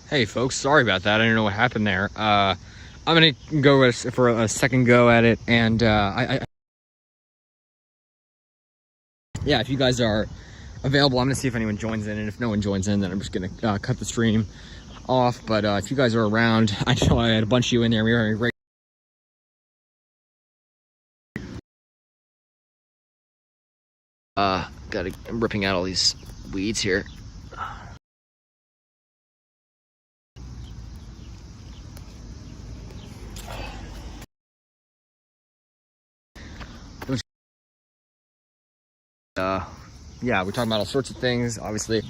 Hey folks, sorry about that. I don't know what happened there. I'm gonna go for a second go at it, and yeah, if you guys are available, I'm gonna see if anyone joins in, and if no one joins in, then I'm just gonna cut the stream off. But if you guys are around, I know I had a bunch of you in there. We were having a great. I'm ripping out all these weeds here. Yeah, we're talking about all sorts of things, obviously.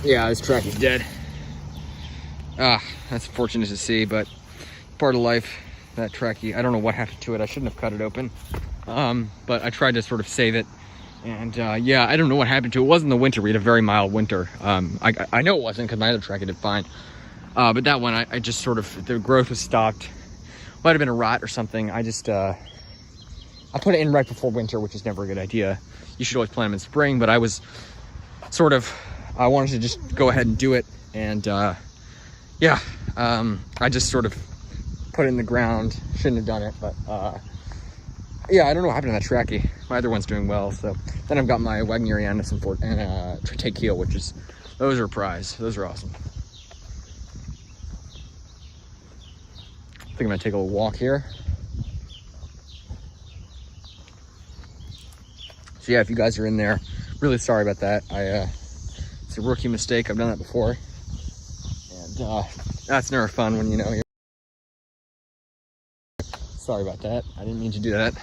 Yeah, this track is dead. That's fortunate to see, but part of life, that trackie. I don't know what happened to it. I shouldn't have cut it open. But I tried to sort of save it. And yeah, I don't know what happened to it. It wasn't the winter. We had a very mild winter. I know it wasn't because my other trackie did fine. But that one, I just sort of, the growth was stopped. Might have been a rot or something. I put it in right before winter, which is never a good idea. You should always plant them in spring, but I was sort of, I wanted to just go ahead and do it. And yeah, I just sort of put it in the ground. Shouldn't have done it, but yeah, I don't know what happened to that trackie. My other one's doing well. So then I've got my Wagnerianus and Tritakeel, which is, those are a prize. Those are awesome. I think I'm gonna take a little walk here. So yeah, if you guys are in there, really sorry about that. It's a rookie mistake. I've done that before, and that's never fun when you know you're. Sorry about that. I didn't mean to do that.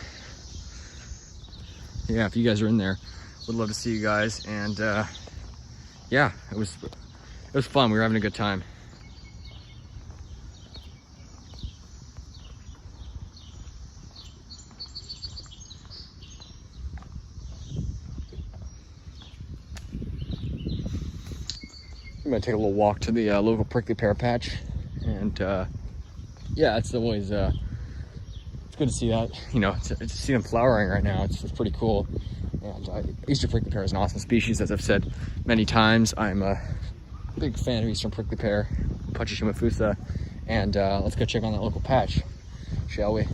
Yeah, if you guys are in there, would love to see you guys. And yeah, it was fun. We were having a good time. I'm gonna take a little walk to the local prickly pear patch, and yeah, it's always it's good to see that, you know, to see them flowering right now. It's pretty cool. And Eastern prickly pear is an awesome species, as I've said many times. I'm a big fan of Eastern prickly pear, Pachyshima, and let's go check on that local patch, shall we?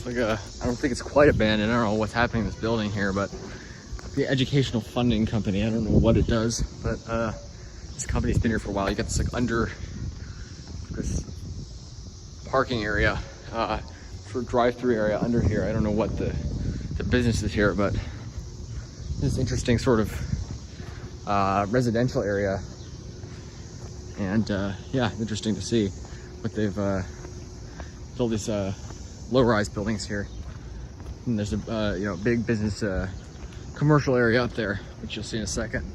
Like I don't think it's quite abandoned. I don't know what's happening in this building here, but the educational funding company, I don't know what it does, but this company's been here for a while. You got this like under this parking area for drive-through area under here. I don't know what the business is here, but this interesting sort of residential area, and yeah, interesting to see what they've built these low-rise buildings here. And there's a you know, big business commercial area up there, which you'll see in a second.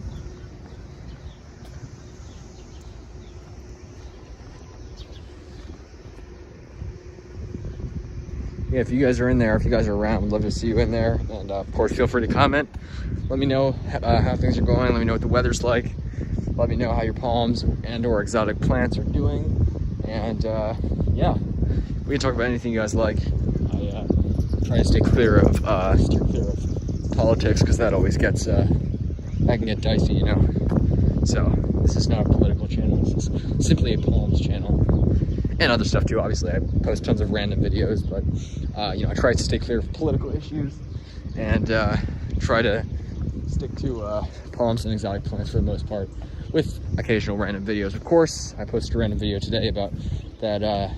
yeah, if you guys are in there, if you guys are around, we'd love to see you in there. And of course, feel free to comment. Let me know how things are going. Let me know what the weather's like. Let me know how your palms and or exotic plants are doing. And yeah, we can talk about anything you guys like. I try to stay clear of politics, because that always gets that can get dicey, you know. So this is not a political channel. This is simply a palms channel, and other stuff too. Obviously, I post tons of random videos, but you know, I try to stay clear of political issues and try to stick to palms and exotic plants for the most part, with occasional random videos. Of course, I posted a random video today about that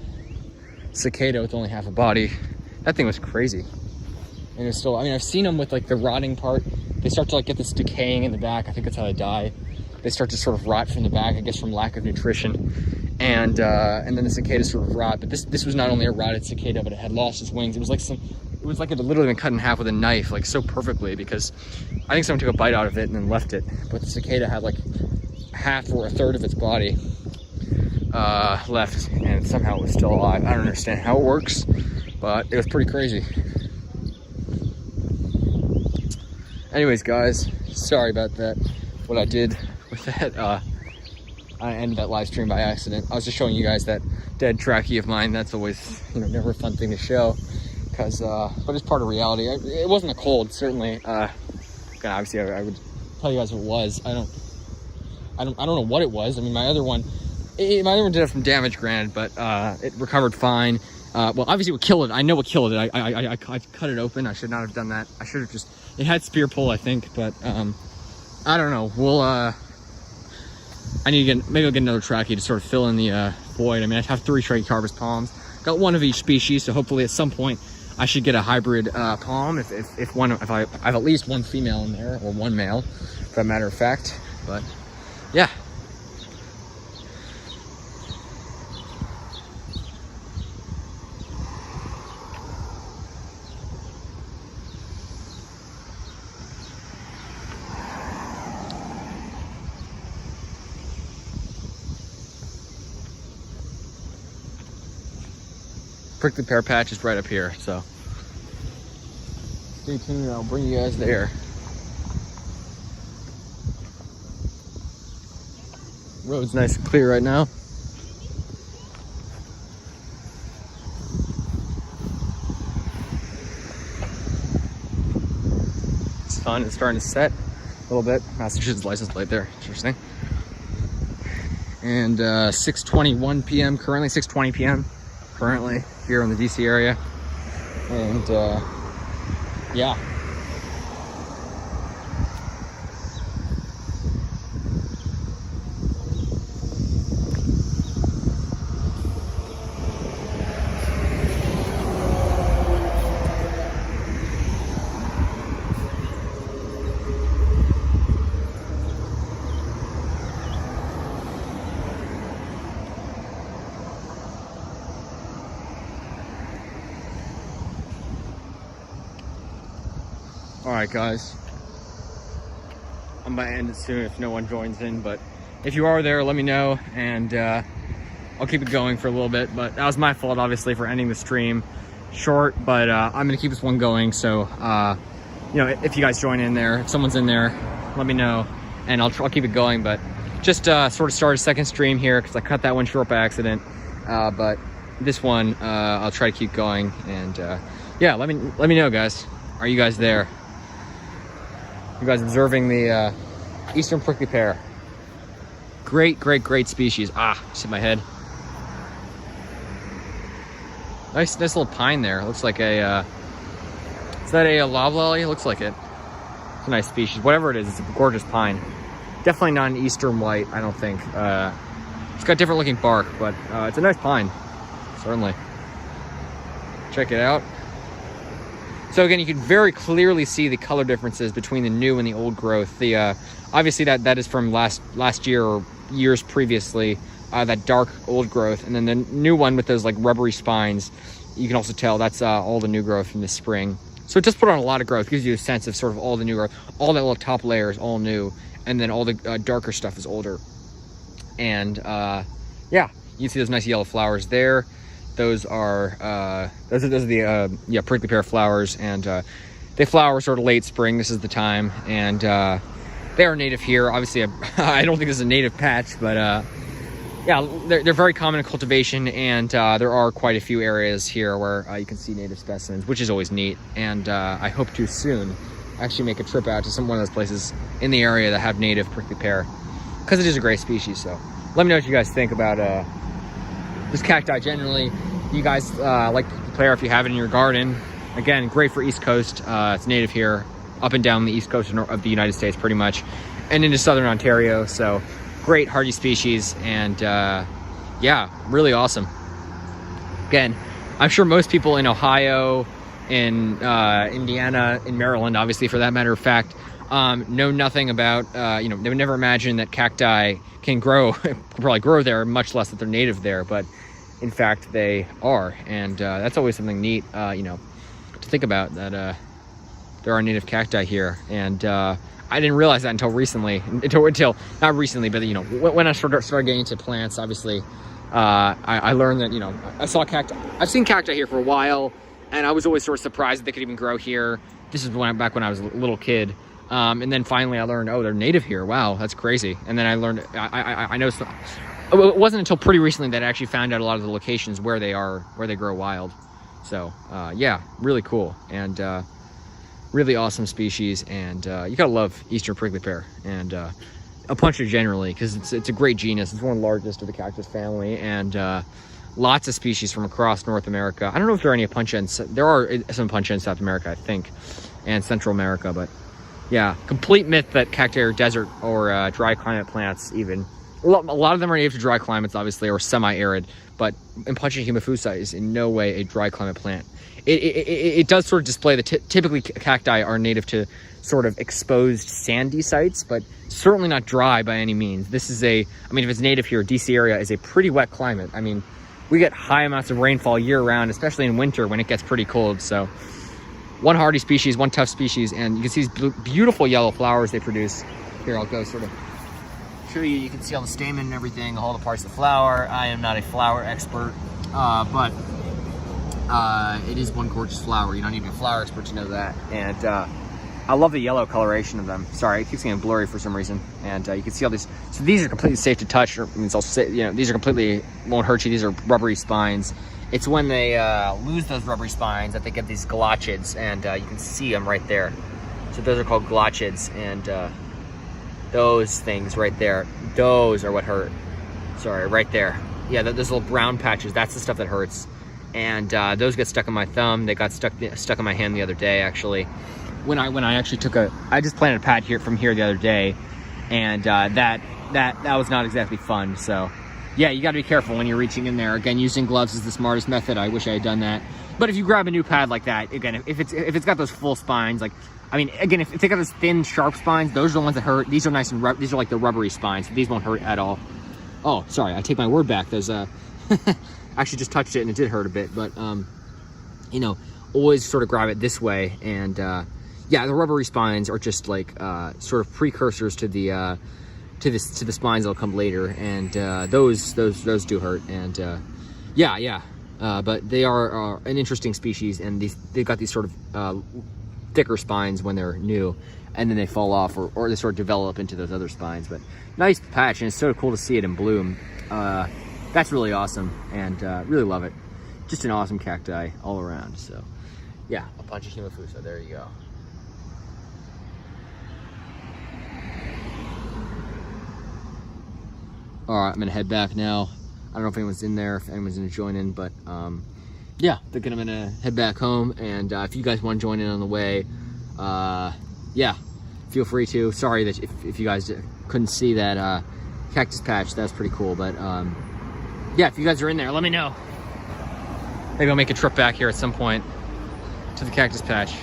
cicada with only half a body. That thing was crazy. And it's still, I mean, I've seen them with like the rotting part. They start to like get this decaying in the back. I think that's how they die. They start to sort of rot from the back, I guess from lack of nutrition. And then the cicadas sort of rot. But this was not only a rotted cicada, but it had lost its wings. It was like it had literally been cut in half with a knife, like so perfectly, because I think someone took a bite out of it and then left it. But the cicada had like half or a third of its body left, and somehow it was still alive. I don't understand how it works, but it was pretty crazy. Anyways, guys, sorry about that. What I did with that, I ended that live stream by accident. I was just showing you guys that dead trachea of mine. That's always, you know, never a fun thing to show, because but it's part of reality. It wasn't a cold, certainly. Again, obviously, I would tell you guys what it was. I don't know what it was. I mean, my other one did have some damage, granted, but it recovered fine. Well, obviously what killed it, I know what killed it. I cut it open. I should not have done that. I should have just, it had spear pull, I think, but I don't know. We'll I need to maybe I'll get another trachea to sort of fill in the void. I mean, I have 3 trachycarpus palms. Got one of each species, so hopefully at some point I should get a hybrid palm if I have at least one female in there, or one male, for a matter of fact. But yeah. Prickly Pear patch is right up here, so stay tuned. I'll bring you guys there. Road's nice and clear right now. It's fun. It's starting to set a little bit. Massachusetts license plate there. Interesting. And 6:21 p.m. currently. 6:20 p.m. currently here in the DC area. And yeah. Alright guys, I'm about to end it soon if no one joins in, but if you are there, let me know, and I'll keep it going for a little bit. But that was my fault, obviously, for ending the stream short, but I'm gonna keep this one going. So you know, if you guys join in there, if someone's in there, let me know, and I'll keep it going. But just sort of start a second stream here, because I cut that one short by accident, but this one I'll try to keep going. And yeah, let me know, guys. Are you guys there? You guys observing the eastern prickly pear? Great species. Just hit my head. Nice little pine there. Looks like a is that a loblolly? It looks like it. It's a nice species. Whatever it is, it's a gorgeous pine. Definitely not an eastern white, I don't think. It's got different looking bark, but it's a nice pine, certainly. Check it out. So again, you can very clearly see the color differences between the new and the old growth. The obviously that is from last year or years previously, that dark old growth, and then the new one with those like rubbery spines. You can also tell that's all the new growth from this spring. So it just put on a lot of growth. Gives you a sense of sort of all the new growth. All that little top layer is all new, and then all the darker stuff is older. And yeah, you can see those nice yellow flowers there. those are the yeah, prickly pear flowers, and they flower sort of late spring. This is the time, and they are native here. Obviously, I don't think this is a native patch, but yeah, they're very common in cultivation, and there are quite a few areas here where you can see native specimens, which is always neat. And I hope to soon actually make a trip out to one of those places in the area that have native prickly pear, because it is a great species. So let me know what you guys think about this cacti generally. You guys like Pear if you have it in your garden. Again, great for East Coast. It's native here, up and down the East Coast of the United States pretty much, and into Southern Ontario. So great hardy species, and yeah, really awesome. Again, I'm sure most people in Ohio, in Indiana, in Maryland, obviously for that matter of fact, know nothing about, you know, they would never imagine that cacti can grow, probably grow there, much less that they're native there, but in fact they are. And that's always something neat, you know, to think about, that there are native cacti here. And I didn't realize that until recently, until not recently, but you know, when I started getting into plants, obviously, I learned that, you know, I saw cacti. I've seen cacti here for a while, and I was always sort of surprised that they could even grow here. This is back when I was a little kid, and then finally I learned, oh, they're native here. Wow, that's crazy. And then I learned, I know it wasn't until pretty recently that I actually found out a lot of the locations where they grow wild. So yeah, really cool, and really awesome species. And you gotta love Eastern prickly pear and Opuntia generally, because it's a great genus. It's one of the largest of the cactus family, and lots of species from across North America. I don't know if there are any Opuntia there are some Opuntia in South America, I think, and Central America, but yeah, complete myth that cacti are desert or dry climate plants. Even a lot of them are native to dry climates, obviously, or semi-arid, but Opuntia humifusa is in no way a dry climate plant. It does sort of display that typically cacti are native to sort of exposed sandy sites, but certainly not dry by any means. This is I mean, if it's native here, DC area is a pretty wet climate. I mean, we get high amounts of rainfall year round, especially in winter when it gets pretty cold. So one hardy species, one tough species, and you can see these beautiful yellow flowers they produce. Here, I'll go sort of show you. You can see all the stamen and everything, all the parts of the flower. I am not a flower expert, but it is one gorgeous flower. You don't need to be a flower expert to know that. And I love the yellow coloration of them. Sorry, it keeps getting blurry for some reason. And you can see all these. So these are completely safe to touch. I mean, you know, these are completely won't hurt you. These are rubbery spines. It's when they lose those rubbery spines that they get these glochids, and you can see them right there. So those are called glochids, and those things right there, those are what hurt. Sorry, right there. Yeah, those little brown patches, that's the stuff that hurts. And those get stuck in my thumb. They got stuck in my hand the other day, actually. When I actually I just planted a pad from here the other day, and that was not exactly fun. So yeah, you got to be careful when you're reaching in there. Again, using gloves is the smartest method. I wish I had done that. But if you grab a new pad like that, again, if it's got those full spines, like, I mean, again, if they got those thin, sharp spines, those are the ones that hurt. These are nice and these are like the rubbery spines. These won't hurt at all. Oh, sorry, I take my word back. There's actually just touched it and it did hurt a bit, but you know, always sort of grab it this way. And yeah, the rubbery spines are just like sort of precursors to the to the spines that'll come later, and those do hurt. And yeah, but they are an interesting species, and they've got these sort of thicker spines when they're new, and then they fall off, or they sort of develop into those other spines. But nice patch, and it's so cool to see it in bloom. That's really awesome, and really love it. Just an awesome cacti all around. So yeah, Opuntia humifusa, there you go. All right, I'm gonna head back now. I don't know if anyone's in there, if anyone's gonna join in, but yeah, I'm gonna head back home. And if you guys want to join in on the way, yeah, feel free to. Sorry that if you guys couldn't see that Cactus Patch, that's pretty cool. But yeah, if you guys are in there, let me know. Maybe I'll make a trip back here at some point to the Cactus Patch.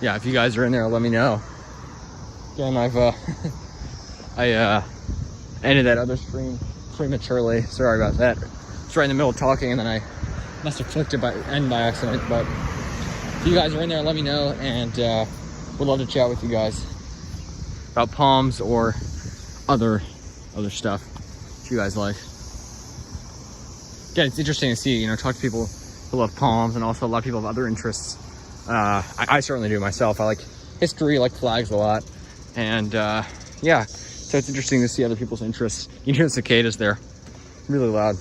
yeah, if you guys are in there, let me know. Again, I ended that other stream prematurely. Sorry about that. It's right in the middle of talking, and then I must have clicked it by accident. But if you guys are in there, let me know, and would love to chat with you guys about palms or other stuff if you guys like. Yeah, it's interesting to see, talk to people who love palms, and also a lot of people have other interests. I certainly do myself. I like history, I like flags a lot, and yeah, so it's interesting to see other people's interests. You hear the cicadas there, really loud.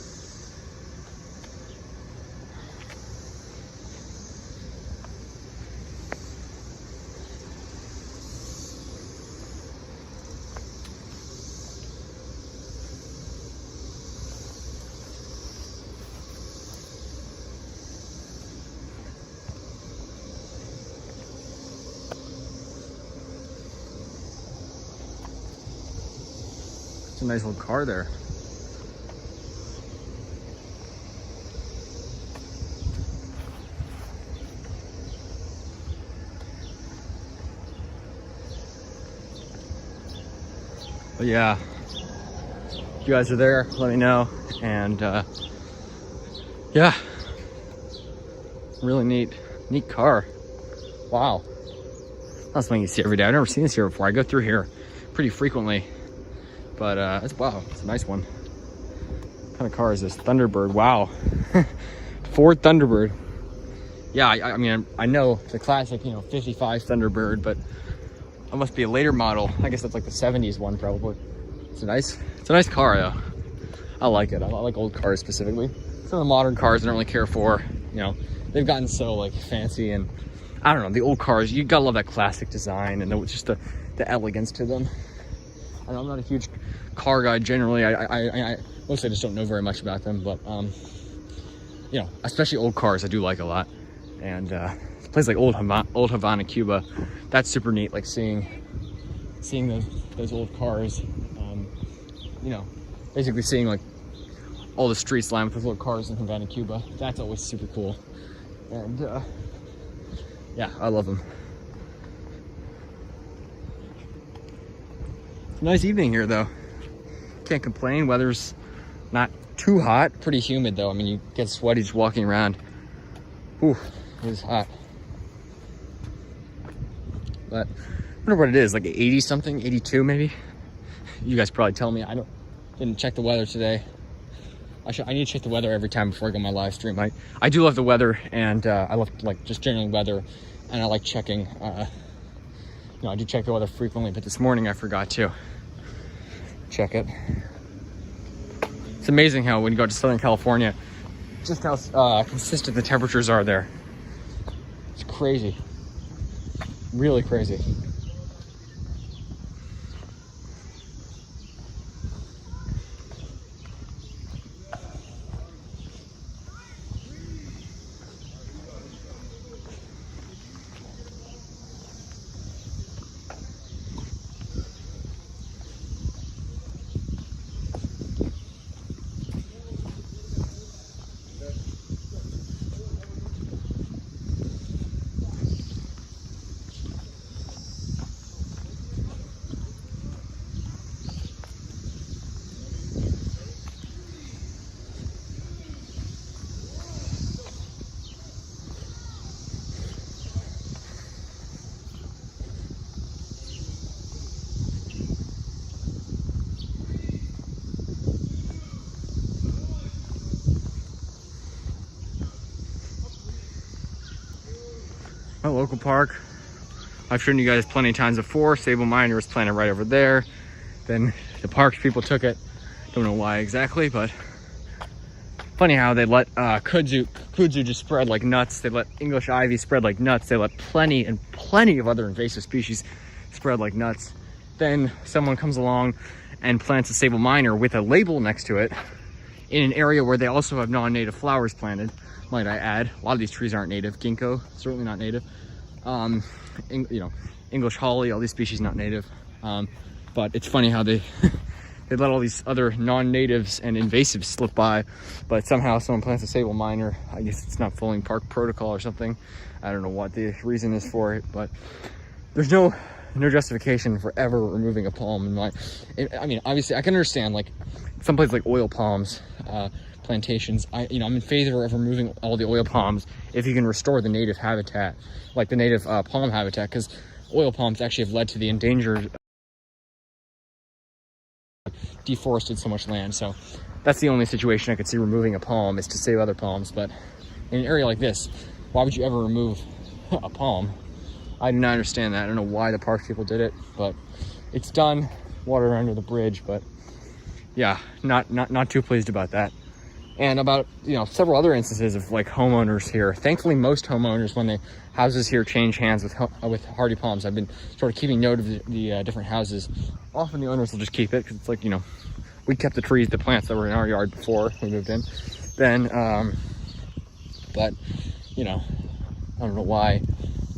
It's a nice little car there. But yeah, if you guys are there, let me know. And yeah, really neat car. Wow, that's something you see every day. I've never seen this here before. I go through here pretty frequently. But it's a nice one. What kind of car is this? Thunderbird. Wow. Ford Thunderbird. Yeah, I mean, I know the classic, 55 Thunderbird, but it must be a later model. I guess that's like the 70s one probably. It's a nice car though. I like it. I like old cars specifically. Some of the modern cars I don't really care for. They've gotten so like fancy, and I don't know, the old cars, you gotta love that classic design and just the elegance to them. I'm not a huge car guy generally. I mostly just don't know very much about them, but especially old cars I do like a lot. And a place like old Havana, Cuba, that's super neat. Like seeing those old cars. Basically seeing like all the streets lined with those old cars in Havana, Cuba. That's always super cool. And yeah, I love them. Nice evening here though. Can't complain. Weather's not too hot. Pretty humid though. I mean, you get sweaty just walking around. Whew, it is hot. But I wonder what it is, like 80 something, 82 maybe. You guys probably tell me. Didn't check the weather today. I need to check the weather every time before I go on my live stream. I do love the weather, and I love like just generally weather, and I like checking. I do check the weather frequently, but this morning I forgot to check it. It's amazing how when you go to Southern California, just how consistent the temperatures are there. It's crazy. Really crazy. My local park, I've shown you guys plenty of times before. Sable Miner was planted right over there. Then the parks people took it. Don't know why exactly, but funny how they let kudzu just spread like nuts. They let English ivy spread like nuts. They let plenty of other invasive species spread like nuts. Then someone comes along and plants a Sable Miner with a label next to it in an area where they also have non-native flowers planted. Might I add, a lot of these trees aren't native. Ginkgo, certainly not native. English holly, all these species not native. But it's funny how they they let all these other non-natives and invasives slip by, but somehow someone plants a sable minor. I guess it's not following park protocol or something. I don't know what the reason is for it, but there's no justification for ever removing a palm in my. I mean, obviously, I can understand like some places like oil palms, plantations. I'm in favor of removing all the oil palms if you can restore the native habitat, like the native palm habitat, because oil palms actually have led to the endangered, deforested so much land. So that's the only situation I could see removing a palm, is to save other palms. But in an area like this, why would you ever remove a palm? I do not understand that. I don't know why the park people did it, but it's done. Water under the bridge, but yeah, not too pleased about that. And about several other instances of like homeowners here. Thankfully, most homeowners, when the houses here change hands with hardy palms, I've been sort of keeping note of the different houses. Often the owners will just keep it because it's like, we kept the trees, the plants that were in our yard before we moved in. Then, but I don't know why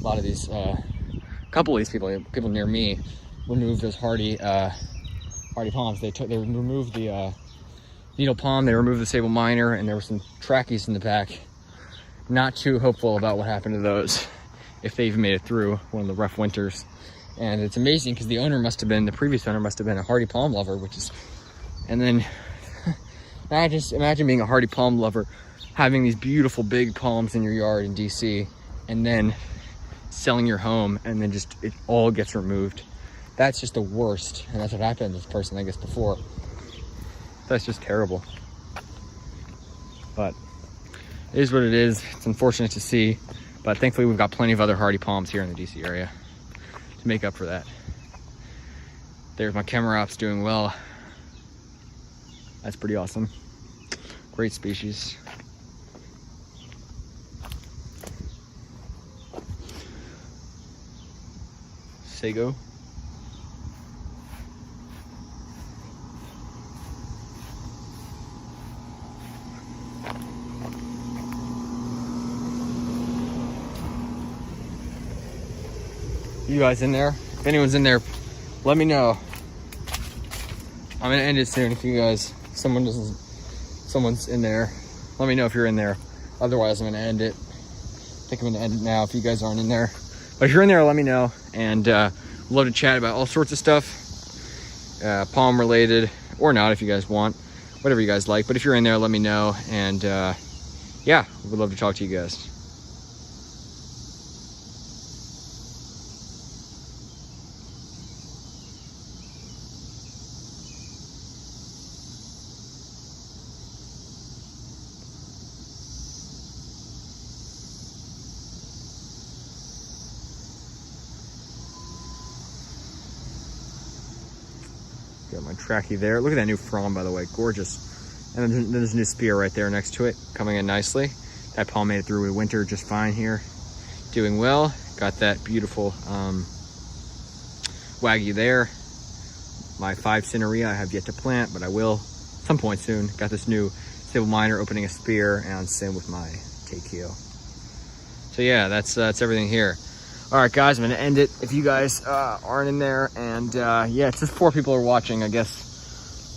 a lot of these, couple of these people near me, removed those hardy palms. They removed the needle palm, they removed the sable minor, and there were some trackies in the back. Not too hopeful about what happened to those, if they even made it through one of the rough winters. And it's amazing because the previous owner must have been a hardy palm lover, and then imagine being a hardy palm lover, having these beautiful big palms in your yard in DC, and then selling your home, and then just it all gets removed. That's just the worst, and that's what happened to this person, I guess, before. That's just terrible. But it is what it is. It's unfortunate to see, but thankfully we've got plenty of other hardy palms here in the DC area to make up for that. There's my Camerops doing well. That's pretty awesome. Great species. Sago. You guys in there? If anyone's in there, let me know. I'm gonna end it soon. If you guys, someone's in there, let me know if you're in there. Otherwise, I'm gonna end it. I think I'm gonna end it now if you guys aren't in there. But if you're in there, let me know. And love to chat about all sorts of stuff, palm related or not, if you guys want, whatever you guys like. But if you're in there, let me know. And yeah, we'd love to talk to you guys. Got my trachea there. Look at that new frond, by the way, gorgeous. And then there's a new spear right there next to it, coming in nicely. That palm made it through the winter just fine here, doing well. Got that beautiful wagyu there. My 5 cinerea I have yet to plant, but I will some point soon. Got this new sable minor opening a spear, and same with my teikio. So yeah, that's everything here. All right, guys, I'm gonna end it. If you guys aren't in there, and yeah, it's just 4 people are watching, I guess.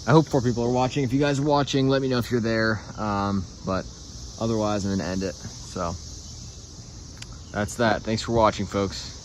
I hope 4 people are watching. If you guys are watching, let me know if you're there. But otherwise, I'm gonna end it. So that's that. Thanks for watching, folks.